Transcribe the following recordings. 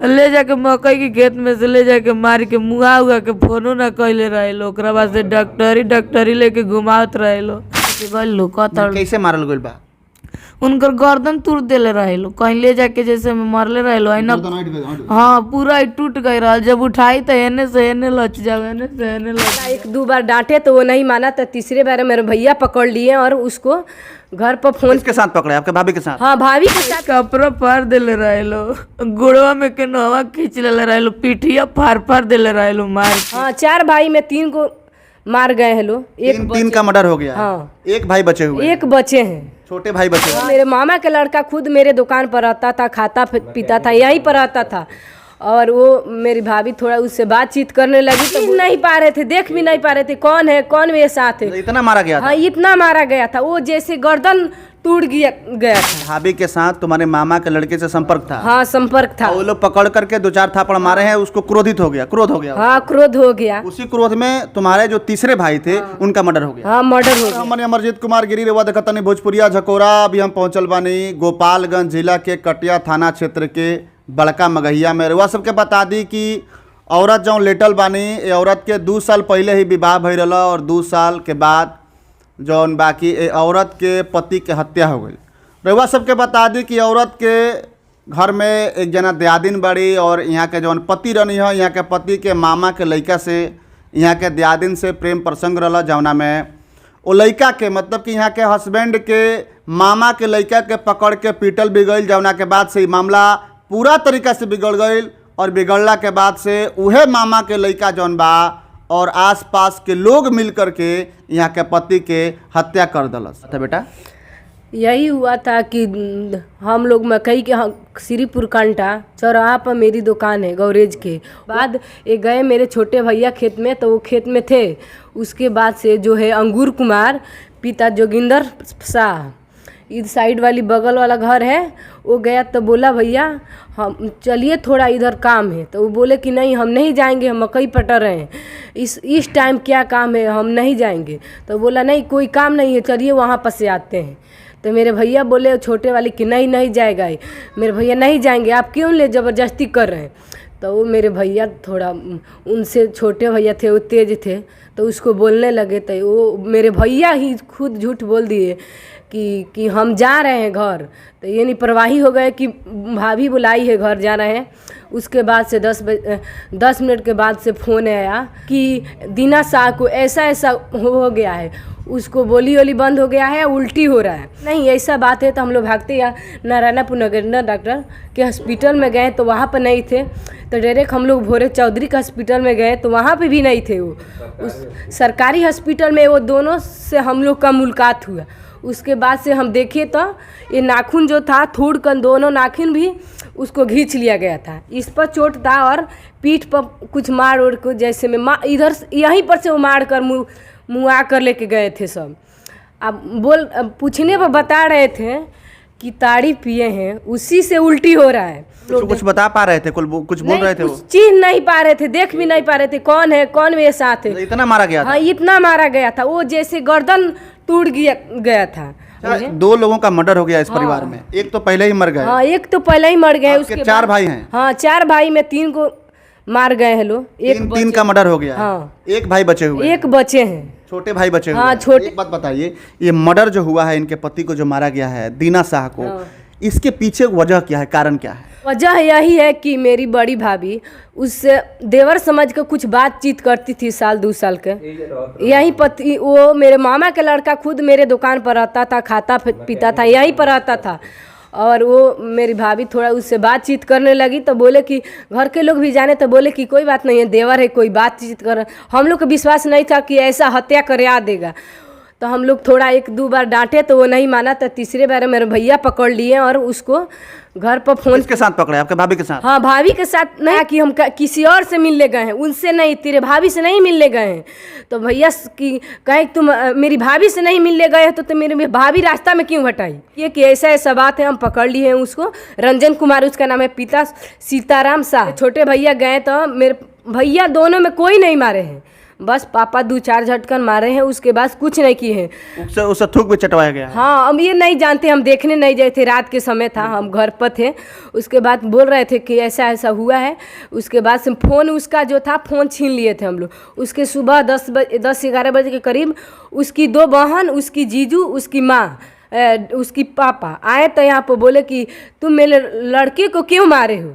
ले जाके मकई के खेत में से ले जाके मार के मुआ उगा के फोनो ना कहले रहे लो। ओकरा बाद से डॉक्टरी लेके घुमावत रहे लो। कैसे मारल गइल बा? उनकर गर्दन तोड़ देले रहे लो, कहीं ले जाके जैसे मरले रहे लो ना। हाँ पूरा ही टूट गई रहा। जब उठाई तो एने से एने लच जाओ, एने से एने लच। एक दो बार डांटे तो वो नहीं माना, तो तीसरे बार मेरे भैया पकड़ लिए और उसको घर पर फोन के साथ पकड़े, आपके भाभी के साथ? हाँ भाभी के साथ। कपड़ा फाड़ देले रहे लो, गुड़वा में के नवा खींच ले रहे लो, पिठिया फाड़ देले रहे लो मार। हाँ 4 भाई में 3 को मार गए हैं लोग। तीन का मर्डर हो गया। हाँ एक भाई बचे हुए, एक बचे हैं, छोटे भाई बचे हुए। मेरे मामा का लड़का खुद मेरे दुकान पर रहता था, खाता पीता था, यहीं पर रहता था। और वो मेरी भाभी थोड़ा उससे बातचीत करने लगी तो नहीं पा रहे थे, देख भी नहीं पा रहे थे कौन है कौन मेरे साथ है। इतना मारा गया था? हाँ इतना मारा गया था, वो जैसे गर्दन टूट गया था। भाभी के साथ तुम्हारे मामा के लड़के से संपर्क था? हाँ संपर्क था। वो लोग पकड़ करके 2-4 थापड़ मारे हैं, उसको क्रोध हो गया। हाँ क्रोध हो गया। उसी क्रोध में तुम्हारे जो तीसरे भाई थे उनका मर्डर हो गया। हाँ मर्डर हो गया। हमने अमरजीत कुमार गिरी रेवा देखतनी भोजपुरिया झकोरा। अभी हम पहुंचल बानी गोपालगंज जिला के कटिया थाना क्षेत्र के बड़का मगहिया में। रेवा सबके बता दी कि औरत जो लेटल बानी, ये औरत के 2 साल पहले ही विवाह भई रहा और 2 साल के बाद जौन बाकी औरत के पति के हत्या हो गई। रेवा सबके बता दी कि औरत के घर में एक जना दियादिन बड़ी और यहाँ के जौन पति रहनी है, यहाँ के पति के मामा के लड़का से यहाँ के दियादिन से प्रेम प्रसंग रहा, जौना में वो लड़का के मतलब कि यहाँ के हस्बैंड के मामा के लड़का के पकड़ के पीटल भी गई, जौना के बाद से मामला पूरा तरीका से बिगड़ गई। और बिगड़ला के बाद से उहे मामा के लड़का जौन बा और आसपास के लोग मिल करके यहाँ के पति के हत्या कर दिलस। बेटा यही हुआ था कि हम लोग मकई के श्रीपुर कांटा चौराहा पर मेरी दुकान है गौरेज के बाद ये गए मेरे छोटे भैया खेत में, तो वो खेत में थे। उसके बाद से जो है अंगूर कुमार पिता जोगिंदर शाह, इस साइड वाली बगल वाला घर है, वो गया तो बोला भैया हम चलिए थोड़ा इधर काम है। तो वो बोले कि नहीं हम नहीं जाएंगे, हम मकई पटर रहे हैं, इस टाइम क्या काम है, हम नहीं जाएंगे। तो बोला नहीं कोई काम नहीं है, चलिए वहाँ पर से आते हैं। तो मेरे भैया बोले छोटे वाले कि नहीं जाएगा। मेरे भैया नहीं जाएंगे, आप क्यों ले ज़बरदस्ती कर रहे हैं। तो वो मेरे भैया थोड़ा उनसे छोटे भैया थे, वो तेज थे, तो उसको बोलने लगे। तो वो मेरे भैया ही खुद झूठ बोल दिए कि हम जा रहे हैं घर। तो ये नहीं परवाही हो गए कि भाभी बुलाई है घर जा रहे हैं। उसके बाद से 10 मिनट के बाद से फ़ोन आया कि दीना शाह को ऐसा हो गया है, उसको बोली बंद हो गया है, उल्टी हो रहा है। नहीं ऐसा बात है तो हम लोग भागते या नारायणपुर नगर डॉक्टर के हॉस्पिटल में गए तो वहाँ पर नहीं थे। तो डायरेक्ट हम लोग भोरे चौधरी के हॉस्पिटल में गए तो वहाँ पे भी नहीं थे। वो उस सरकारी हॉस्पिटल में वो दोनों से हम लोग का मुलाकात हुआ। उसके बाद से हम देखे तो ये नाखून जो था थोड़ कर दोनों नाखून भी उसको खींच लिया गया था। इस पर चोट था और पीठ पर कुछ मार ओढ़ को जैसे में इधर यहीं पर से वो मार कर मुआ कर लेके गए थे सब। अब पूछने पर बता रहे थे कि ताड़ी पिए हैं उसी से उल्टी हो रहा है। कुछ बता पा रहे थे, कुछ बोल रहे थे? वो चीज नहीं पा रहे थे, देख भी नहीं पा रहे थे कौन है कौन मेरे साथ है। इतना मारा गया था? हाँ इतना मारा गया था, वो जैसे गर्दन टूट गया था। 2 लोगों का मर्डर हो गया इस परिवार में। एक तो पहले ही मर गए। हाँ एक तो पहले ही मर गए। उसके 4 भाई हैं? हाँ 4 भाई में 3 को मार गए हैं लोग। तीन का मर्डर हो गया। हाँ एक भाई बचे हुए? एक बचे हैं, छोटे भाई बचे हुए। हाँ छोटे। एक बात बताइए, ये मर्डर जो हुआ है इनके पति को जो मारा गया है दीना शाह को, इसके पीछे वजह क्या है, कारण क्या है? वजह यही है कि मेरी बड़ी भाभी उससे देवर समझ कर कुछ बातचीत करती थी 1-2 साल के। यही पति वो मेरे मामा का लड़का खुद मेरे दुकान पर रहता था, खाता पीता था, यहीं पर रहता था। और वो मेरी भाभी थोड़ा उससे बातचीत करने लगी तो बोले कि घर के लोग भी जाने तो बोले कि कोई बात नहीं है, देवर है, कोई बातचीत कर। हम लोग को विश्वास नहीं था कि ऐसा हत्या कर देगा। तो हम लोग थोड़ा 1-2 बार डांटे तो वो नहीं माना। तो तीसरे बार मेरे भैया पकड़ लिए और उसको घर पर फोन के साथ पकड़े? आपके भाभी के साथ? हाँ भाभी के साथ। नहीं कि हम किसी और से मिलने गए हैं, उनसे नहीं, तेरे भाभी से नहीं मिलने गए हैं। तो भैया की कहे तुम मेरी भाभी से नहीं मिलने गए हो तो मेरी भाभी रास्ता में क्यों हटाई। ये कि ऐसा बात है, हम पकड़ लिए हैं उसको। रंजन कुमार उसका नाम है, पिता सीताराम शाह। छोटे भैया गए तो मेरे भैया दोनों में कोई नहीं मारे हैं, बस पापा 2-4 झटकन मारे हैं, उसके बाद कुछ नहीं किए हैं। उससे थूक भी चटवाया गया है। हाँ, हम ये नहीं जानते, हम देखने नहीं गए थे, रात के समय था, हम घर पर थे। उसके बाद बोल रहे थे कि ऐसा ऐसा हुआ है। उसके बाद से फ़ोन उसका जो था फ़ोन छीन लिए थे हम लोग। उसके सुबह 10-11 बजे के करीब उसकी 2 बहन, उसकी जीजू, उसकी माँ, उसकी पापा आए तो यहाँ पर बोले कि तुम मेरे लड़के को क्यों मारे हो।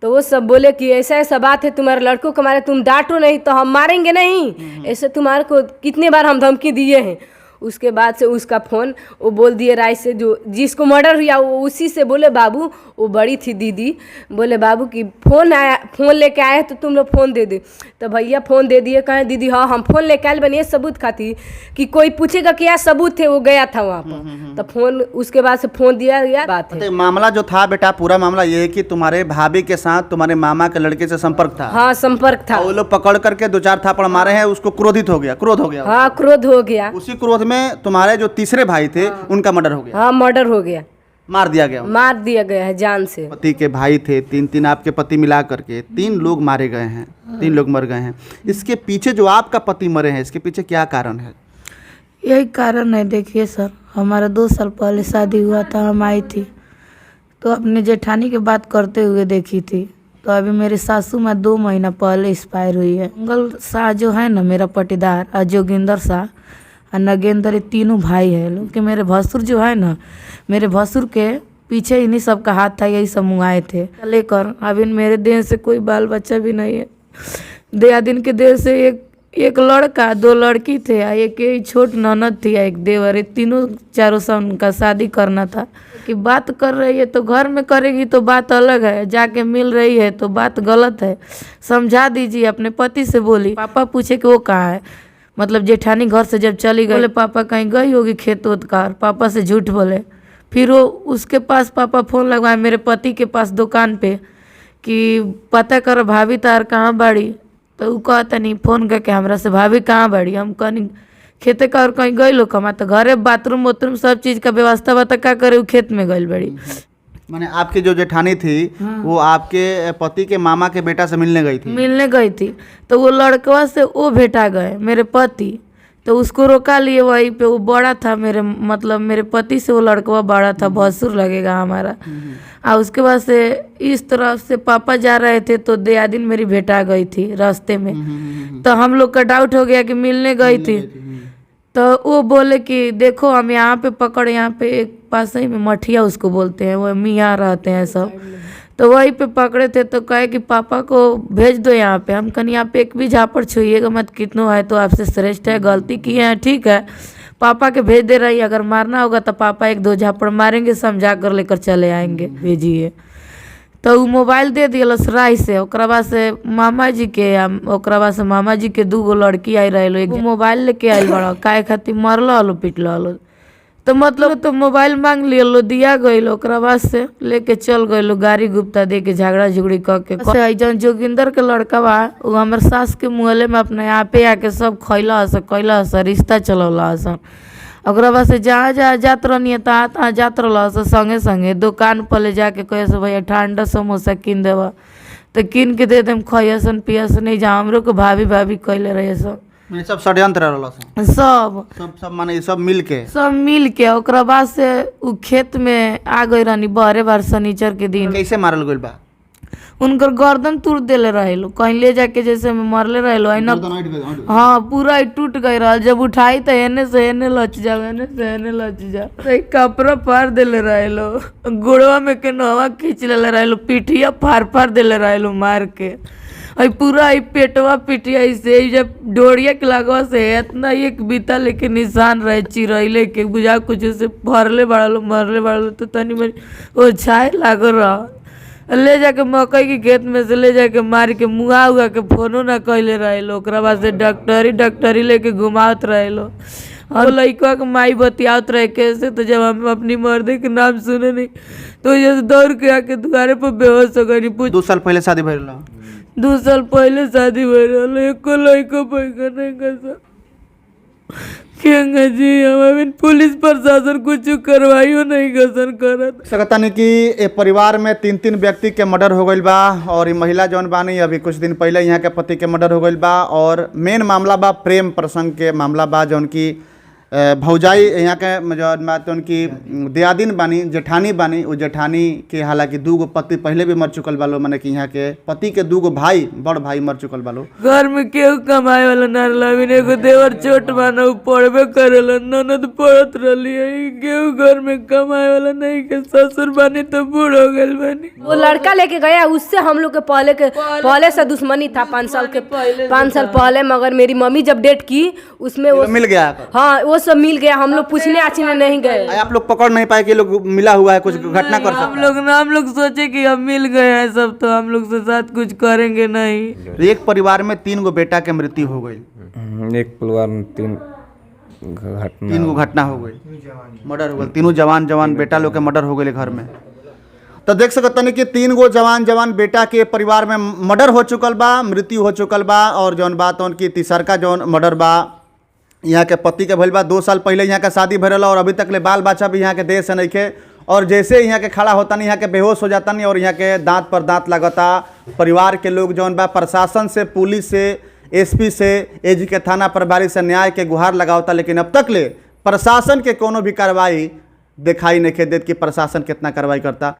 तो वो सब बोले कि ऐसा ऐसा बात है, तुम्हारे लड़कों को मारे, तुम डांटो नहीं तो हम मारेंगे नहीं, ऐसे तुम्हारे को कितने बार हम धमकी दिए हैं। उसके बाद से उसका फ़ोन वो बोल दिए राय से, जो जिसको मर्डर हुआ वो उसी से बोले बाबू, वो बड़ी थी दीदी, बोले बाबू कि फ़ोन आया, फ़ोन लेके आए तो तुम लोग फ़ोन दे दे। तो भैया फ़ोन दे दिए, कहें दीदी हाँ हम फ़ोन लेके आए बनिए सबूत खाती कि कोई पूछेगा क्या सबूत थे, वो गया था वहाँ पर। तो फ़ोन उसके बाद से फ़ोन दिया गया। बात है मामला जो था बेटा, पूरा मामला ये है कि तुम्हारे भाभी के साथ तुम्हारे मामा के लड़के से संपर्क था। हाँ, संपर्क था। वो लोग पकड़ करके 2-4 थापड़ मारे हैं, उसको क्रोध हो गया। हाँ, क्रोध हो गया। उसी क्रोध में तुम्हारे जो तीसरे भाई थे उनका मर्डर हो गया। हाँ, मर्डर हो गया, मार दिया गया है जान से। पति के भाई थे 3 आपके पति मिला करके 3 लोग मारे गए हैं, 3 लोग मर गए हैं। इसके पीछे जो आपका पति मरे हैं, इसके पीछे क्या कारण है? यही कारण है। देखिए सर, हमारा 2 साल पहले शादी हुआ था, हम आई थी तो अपने जेठानी की बात करते हुए देखी थी। तो अभी मेरी सासू माँ 2 महीना पहले एक्सपायर हुई है। मंगल शाह जो है ना मेरा पटीदार, और जोगिंदर शाह और नगेंद्र, ये तीनों भाई है लोग के। मेरे भसुर जो है ना, मेरे भसुर के पीछे इन्हीं सब का हाथ था, यही सब मुंगाए थे लेकर। अभी मेरे देह से कोई बाल बच्चा भी नहीं है। दयादिन के देह से एक लड़का, 2 लड़की थे, एक छोट ननद थी, एक देवर, तीनों चारों से उनका शादी करना था। कि बात कर रही है तो घर में करेगी तो बात अलग है, जाके मिल रही है तो बात गलत है, समझा दीजिए। अपने पति से बोली। पापा पूछे कि वो कहाँ है, मतलब जेठानी घर से जब चली गई, बोले पापा कहीं गई होगी खेत वोत का। पापा से झूठ बोले। फिर वो उसके पास पापा फ़ोन लगवाए मेरे पति के पास दुकान पे कि पता कर भाभी तार कहाँ बाड़ी। तो वो कहता नहीं फ़ोन करके हमरा से, भाभी कहाँ बाड़ी। हम कहीं खेते का और कहीं गई लोग कमा, तो घरे बाथरूम वाथरूम सब चीज़ का व्यवस्था बता क्या करे, वो खेत में गई बड़ी। माने आपकी जो जेठानी थी वो आपके पति के मामा के बेटा से मिलने गई थी। तो वो लड़कवा से वो भेटा गए मेरे पति, तो उसको रोका लिए वहीं पे। वो बड़ा था मेरे पति से वो लड़कवा बड़ा था, भसुर लगेगा हमारा। और उसके बाद से इस तरफ से पापा जा रहे थे तो दयादिन मेरी भेटा गई थी रास्ते में। तो हम लोग का डाउट हो गया कि मिलने गई थी। तो वो बोले कि देखो हम यहाँ पे पकड़, यहाँ पे एक पास ही में मठिया उसको बोलते हैं, वो मियाँ रहते हैं सब, तो वहीं पे पकड़े थे। तो कहे कि पापा को भेज दो यहाँ पे। हम कहीं यहाँ पे एक भी झापड़ छुइएगा मत, कितनों है तो आपसे श्रेष्ठ है, गलती की है ठीक है, पापा के भेज दे रही। अगर मारना होगा तो पापा 1-2 झापड़ मारेंगे, समझा कर लेकर चले आएंगे, भेजिए। तो वो मोबाइल दे दिया लसराई से। ओकरा बाद से मामा जी के 2 लड़की आई रहे, एक मोबाइल लेके आई बड़ा, काहे खातिर मरल लो पिटल लो। तो मतलब तो मोबाइल मांग लिया लो, दिया गई। ओकरा बाद से लेके चल गए लो, गाड़ी गुप्ता दे के झगड़ा झुगड़ी करके। जौन जोगिंदर के लड़का बा वो हमारे सास के मुहल्ले में अपने यहाँ पे आके सब खैला हस, रिश्ता चलौला हस। ओकरा बाद से जहाँ जात रहनी तहाँ जात रहा संगे दुकान पर ले जाके कहे से भैया ठंडा समोसा किन देवा, तो किन के दे देम, खैसन पियसन नहीं। जहाँ हमरो को भाभी कैले रहे सब षड्यंत्र रहल सब माने सब मिल के। ओकरा बाद से उ खेत में आ गई रहनी बहरे बार शनिचर के दिन। कैसे मारल गइल बा? उनकर गर्दन तोड़ देले रहे लो, कहीं ले जाके जैसे मरले रहे लो। हाँ, पूरा टूट गई रहा। जब उठाई तो एने से एने लच जाओ, एने से एने लच जाओ। कपड़ा फाड़ देले रहे लो, गुड़वा में के नवा खींच ले रहे लो, पिठिया फाड़ देले रहे लो मार के। पूरा पेटवा पिटिया से जब डोरिया के लगवा से इतना एक बीता लेके निशान रहे चिरैले के, बुझा कुछ से मरले बड़ा लो तो तनी मनी वो छाए लागो रहा। ले जाके मकई के खेत में से ले जाके मार के मुआ उगा के फोनो ना कैले रहे लो। ओकरा बाद से डॉक्टरी लेके घुमावत रहे लो। और लड़का के माई बतियावत रहे कैसे। तो जब हम अपनी मर्दे के नाम सुने नहीं तो जैसे दौड़ के आके दुआरे पर बेहोश हो गई। 2 साल पहले शादी भइल? 2 साल पहले शादी भइल, एको लड़का पैका नहीं कैसा। क्या जी हमें पुलिस प्रशासन कुछ करवाइयो नहीं गसन करत। सकता नहीं कि ए परिवार में 3 व्यक्ति के मर्डर हो गईल बा और ये महिला जौन बानी अभी कुछ दिन पहले यहाँ के पति के मर्डर हो गईल बा और मेन मामला बा प्रेम प्रसंग के मामला बा जौन की भौजाई यहाँ के जौन बा जौन की दियादिन बानी जेठानी बानी वो जेठानी के हालांकि 2 गो पति पहले भी मर चुकल बालो माने कि यहाँ के पति के 2 गो भाई बड़ भाई मर चुकल बालो। घर में केहू कमाए वाला ना रही, एगो देवर छोट माना उ पढ़बे करेला, ननद पढ़त रही, केहू घर में कमाए वाला नहीं के ससुर बानी तो बूढ़ हो गए बानी। वो लड़का लेके गया, उससे हम लोग के पहले से दुश्मनी था 5 साल पहले, मगर मेरी मम्मी जब डेट की उसमें वो मिल गया। हाँ वो सब मिल गया, हम लोग पूछने आछने नहीं गए। आप लोग पकड़ नहीं पाए कि लोग मिला हुआ है कुछ घटना कर सकता। हम लोग सोचे कि हम मिल गए हैं सब तो हम लोग से साथ कुछ करेंगे नहीं। एक परिवार में 3 गो बेटा के मृत्यु हो गई, एक परिवार में 3 गो घटना हो गई, मर्डर हो गई, तीनों जवान बेटा लोग के मर्डर हो गए घर में। तो देख सकते हैं कि 3 गो जवान बेटा के परिवार में मर्डर हो चुकल बा, मृत्यु हो चुकल बा और जौन बात उनकी तीसरका जौन मर्डर बा यहाँ के पति के भइल बा। 2 साल पहले यहाँ का शादी भरल और अभी तक ले बाल बच्चा भी यहाँ के देश से नहीं खे और जैसे यहाँ के खड़ा होता नहीं यहाँ के बेहोश हो जाता नहीं और यहाँ के दांत पर दांत लगता। परिवार के लोग जौन बा प्रशासन से, पुलिस से, एसपी से, एजी के थाना प्रभारी से न्याय के गुहार लगावता, लेकिन अब तक ले प्रशासन के कोनो भी कार्रवाई दिखाई नहीं देत कि प्रशासन कितना कार्रवाई करता।